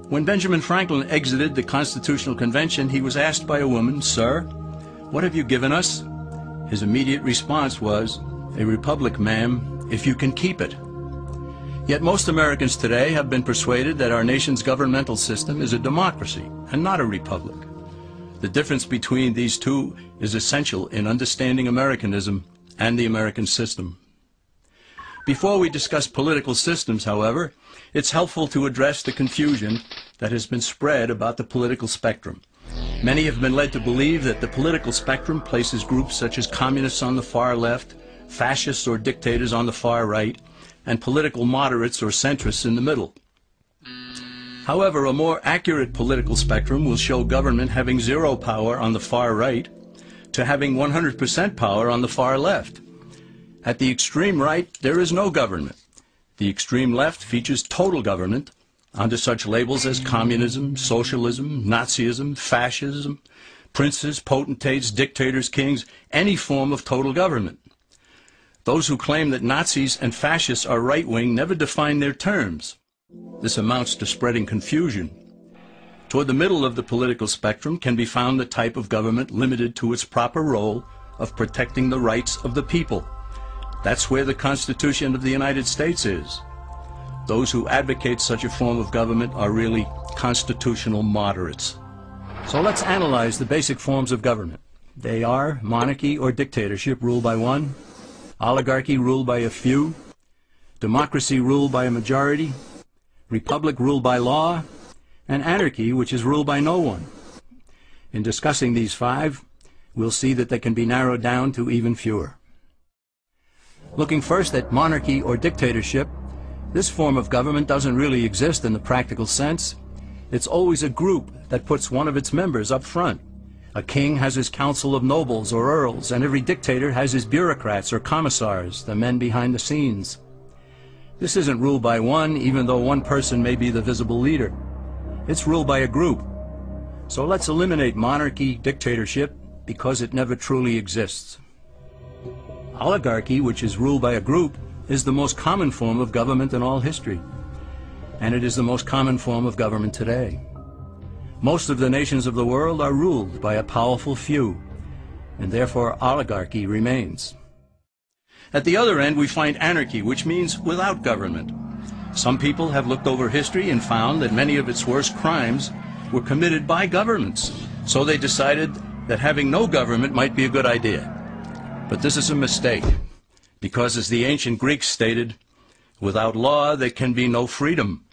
When Benjamin Franklin exited the Constitutional Convention, he was asked by a woman, "Sir, what have you given us?" His immediate response was, "A republic, ma'am, if you can keep it." Yet most Americans today have been persuaded that our nation's governmental system is a democracy and not a republic. The difference between these two is essential in understanding Americanism and the American system. Before we discuss political systems, however, it's helpful to address the confusion that has been spread about the political spectrum. Many have been led to believe that the political spectrum places groups such as communists on the far left, fascists or dictators on the far right, and political moderates or centrists in the middle. However, a more accurate political spectrum will show government having zero power on the far right to having 100% power on the far left. At the extreme right, there is no government. The extreme left features total government under such labels as communism, socialism, Nazism, fascism, princes, potentates, dictators, kings, any form of total government. Those who claim that Nazis and fascists are right-wing never define their terms. This amounts to spreading confusion. Toward the middle of the political spectrum can be found the type of government limited to its proper role of protecting the rights of the people. That's where the Constitution of the United States is. Those who advocate such a form of government are really constitutional moderates. So let's analyze the basic forms of government. They are monarchy or dictatorship ruled by one, oligarchy ruled by a few, democracy ruled by a majority, republic ruled by law, and anarchy, which is ruled by no one. In discussing these five, we'll see that they can be narrowed down to even fewer. Looking first at monarchy or dictatorship, this form of government doesn't really exist in the practical sense. It's always a group that puts one of its members up front. A king has his council of nobles or earls, and every dictator has his bureaucrats or commissars, the men behind the scenes. This isn't ruled by one, even though one person may be the visible leader. It's ruled by a group. So let's eliminate monarchy, dictatorship, because it never truly exists. Oligarchy, which is ruled by a group, is the most common form of government in all history. And it is the most common form of government today. Most of the nations of the world are ruled by a powerful few, and therefore oligarchy remains. At the other end, we find anarchy, which means without government. Some people have looked over history and found that many of its worst crimes were committed by governments, so they decided that having no government might be a good idea. But this is a mistake, because as the ancient Greeks stated, without law there can be no freedom.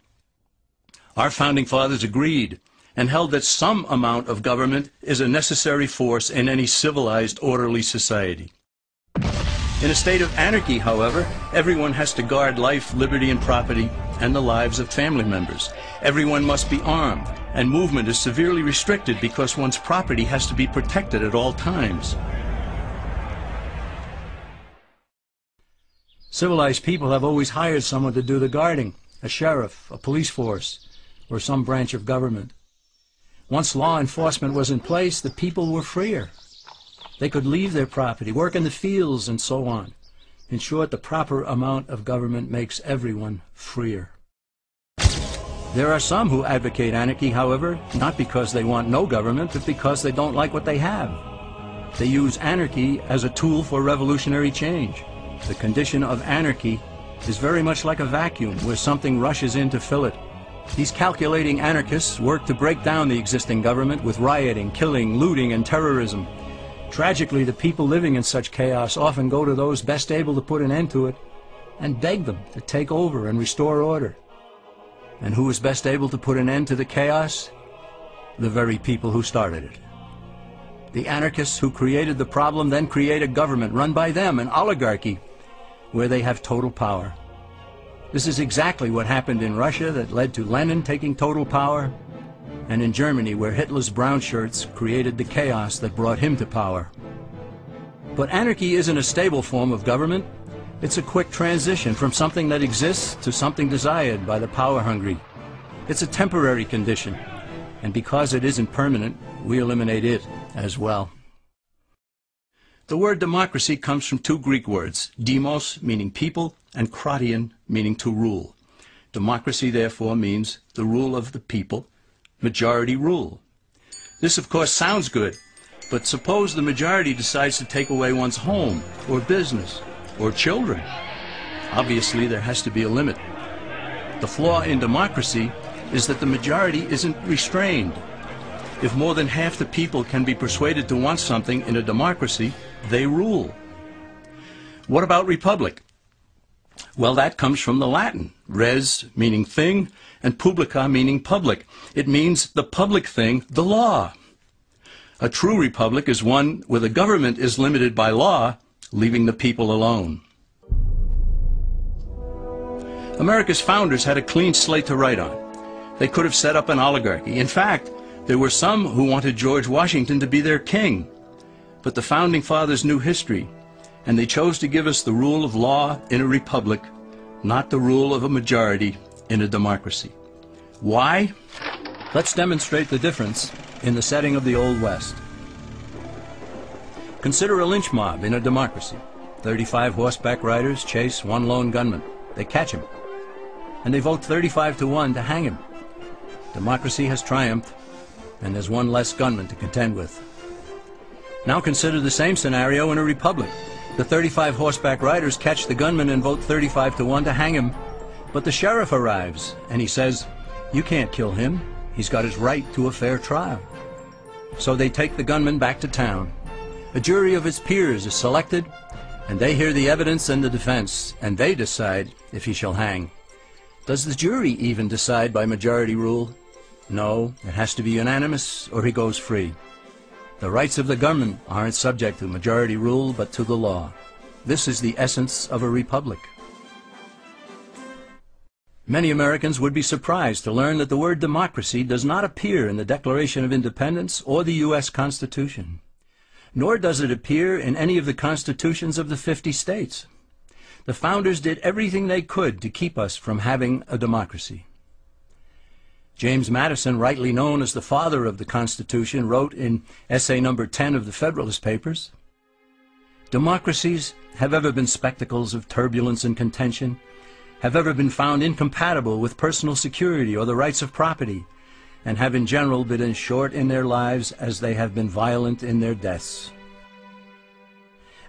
Our founding fathers agreed and held that some amount of government is a necessary force in any civilized, orderly society. In a state of anarchy, however, everyone has to guard life, liberty, and property, and the lives of family members. Everyone must be armed, and movement is severely restricted because one's property has to be protected at all times. Civilized people have always hired someone to do the guarding, a sheriff, a police force, or some branch of government. Once law enforcement was in place, the people were freer. They could leave their property, work in the fields, and so on. In short, the proper amount of government makes everyone freer. There are some who advocate anarchy, however, not because they want no government, but because they don't like what they have. They use anarchy as a tool for revolutionary change. The condition of anarchy is very much like a vacuum where something rushes in to fill it. These calculating anarchists work to break down the existing government with rioting, killing, looting, and terrorism. Tragically, the people living in such chaos often go to those best able to put an end to it and beg them to take over and restore order. And who is best able to put an end to the chaos? The very people who started it. The anarchists who created the problem then create a government run by them, an oligarchy, where they have total power. This is exactly what happened in Russia that led to Lenin taking total power, and in Germany where Hitler's brown shirts created the chaos that brought him to power. But anarchy isn't a stable form of government. It's a quick transition from something that exists to something desired by the power-hungry. It's a temporary condition, and because it isn't permanent, we eliminate it as well. The word democracy comes from two Greek words, demos, meaning people, and kratein, meaning to rule. Democracy, therefore, means the rule of the people, majority rule. This, of course, sounds good, but suppose the majority decides to take away one's home, or business, or children. Obviously, there has to be a limit. The flaw in democracy is that the majority isn't restrained. If more than half the people can be persuaded to want something in a democracy, they rule. What about republic? Well, that comes from the Latin, res meaning thing, and publica meaning public. It means the public thing, the law. A true republic is one where the government is limited by law, leaving the people alone. America's founders had a clean slate to write on. They could have set up an oligarchy. In fact, there were some who wanted George Washington to be their king. But the founding fathers knew history, and they chose to give us the rule of law in a republic, not the rule of a majority in a democracy. Why? Let's demonstrate the difference in the setting of the Old West. Consider a lynch mob in a democracy. 35 horseback riders chase one lone gunman. They catch him, and they vote 35-1 to hang him. Democracy has triumphed, and there's one less gunman to contend with. Now consider the same scenario in a republic. The 35 horseback riders catch the gunman and vote 35-1 to hang him, but the sheriff arrives, and he says, "You can't kill him. He's got his right to a fair trial." So they take the gunman back to town. A jury of his peers is selected, and they hear the evidence and the defense, and they decide if he shall hang. Does the jury even decide by majority rule? No, it has to be unanimous or he goes free. The rights of the gunman aren't subject to majority rule but to the law. This is the essence of a republic. Many Americans would be surprised to learn that the word democracy does not appear in the Declaration of Independence or the U.S. Constitution, nor does it appear in any of the constitutions of the 50 states. The founders did everything they could to keep us from having a democracy. James Madison, rightly known as the father of the Constitution, wrote in essay number 10 of the Federalist Papers, "Democracies have ever been spectacles of turbulence and contention, have ever been found incompatible with personal security or the rights of property, and have in general been as short in their lives as they have been violent in their deaths."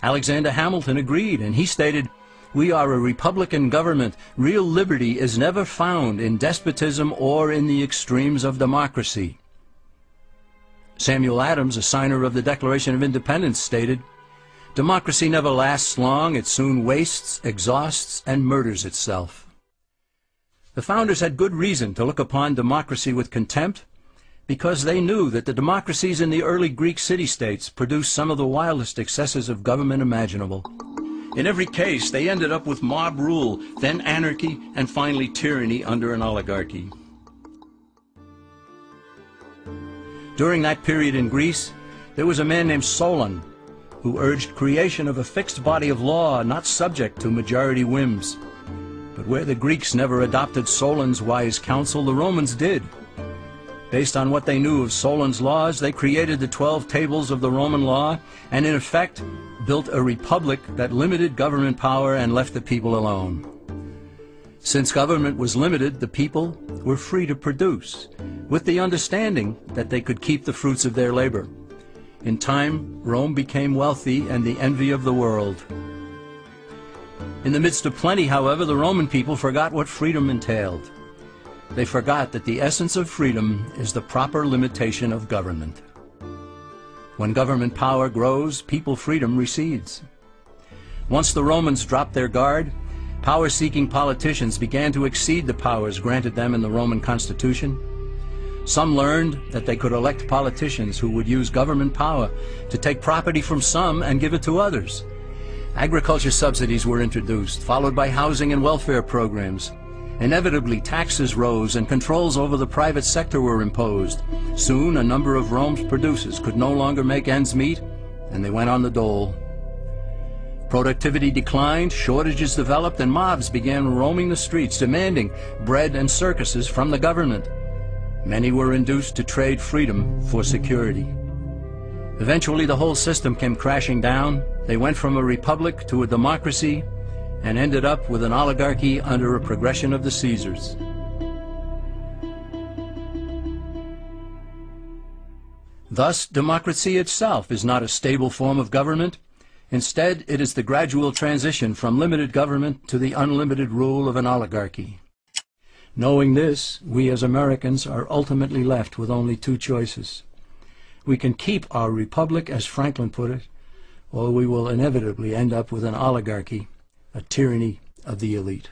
Alexander Hamilton agreed, and he stated, "We are a republican government. Real liberty is never found in despotism or in the extremes of democracy." Samuel Adams, a signer of the Declaration of Independence, stated, "Democracy never lasts long. It soon wastes, exhausts, and murders itself." The founders had good reason to look upon democracy with contempt, because they knew that the democracies in the early Greek city-states produced some of the wildest excesses of government imaginable. In every case, they ended up with mob rule, then anarchy, and finally tyranny under an oligarchy. During that period in Greece, there was a man named Solon, who urged creation of a fixed body of law not subject to majority whims. But where the Greeks never adopted Solon's wise counsel, the Romans did. Based on what they knew of Solon's laws, they created the 12 tables of the Roman law, and in effect built a republic that limited government power and left the people alone. Since government was limited, the people were free to produce, with the understanding that they could keep the fruits of their labor. In time, Rome became wealthy and the envy of the world. In the midst of plenty, however, the Roman people forgot what freedom entailed. They forgot that the essence of freedom is the proper limitation of government. When government power grows, people freedom recedes. Once the Romans dropped their guard, power-seeking politicians began to exceed the powers granted them in the Roman Constitution. Some learned that they could elect politicians who would use government power to take property from some and give it to others. Agriculture subsidies were introduced, followed by housing and welfare programs. Inevitably, taxes rose and controls over the private sector were imposed. Soon, a number of Rome's producers could no longer make ends meet, and they went on the dole. Productivity declined, shortages developed, and mobs began roaming the streets, demanding bread and circuses from the government. Many were induced to trade freedom for security. Eventually, the whole system came crashing down. They went from a republic to a democracy, and ended up with an oligarchy under a progression of the Caesars. Thus, democracy itself is not a stable form of government. Instead, it is the gradual transition from limited government to the unlimited rule of an oligarchy. Knowing this, we as Americans are ultimately left with only two choices. We can keep our republic, as Franklin put it, or we will inevitably end up with an oligarchy, a tyranny of the elite.